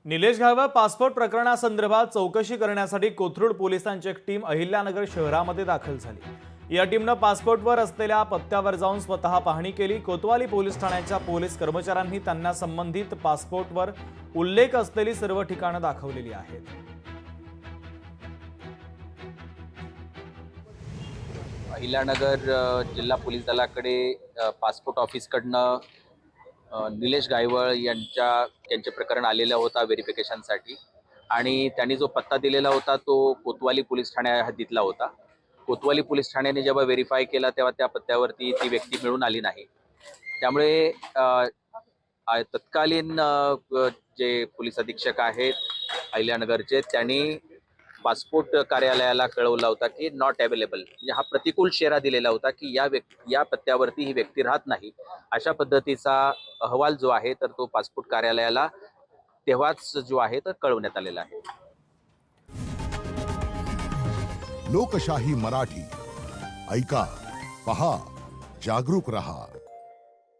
Nilesh घाळवा passport प्रकरणासंदर्भात चौकशी करण्यासाठी कोथरूड पोलिसांची एक टीम अहिल्यानगर शहरामध्ये दाखल झाली। या टीमनं पासपोर्टवर असलेल्या पत्त्यावर जाऊन स्वतः पाहणी केली। कोतवाली पोलीस ठाण्याच्या पोलीस कर्मचाऱ्यांनी त्यांना संबंधित पासपोर्टवर उल्लेख असलेली सर्व ठिकाणं दाखवलेली आहेत। अहिल्यानगर जिल्हा पोलीस दलाकडे पासपोर्ट ऑफिसकडनं निलेश गायवळ यांचे प्रकरण आलेलं होता व्हेरिफिकेशनसाठी आणि त्यांनी जो पत्ता दिलेला होता तो कोतवाली पोलीस ठाण्या हद्दीतला होता। कोतवाली पोलीस ठाण्याने जेव्हा व्हेरीफाय केला तेव्हा त्या पत्त्यावरती ती व्यक्ती मिळून आली नाही। त्यामुळे तत्कालीन जे पोलीस अधीक्षक आहेत अहिल्यानगरचे त्यांनी पासपोर्ट कार्यालयाला कळवला होता की नॉट अवेलेबल, म्हणजे हा प्रतिकूल शेरा दिलेला होता की या पत्त्यावरती ही व्यक्ती राहत नाही। अशा पद्धतीचा अहवाल जो आहे तर तो पासपोर्ट कार्यालयाला तेव्हाच जो आहे तर कळवण्यात आलेला आहे। लोकशाही मराठी ऐका, पहा, जागरूक रहा।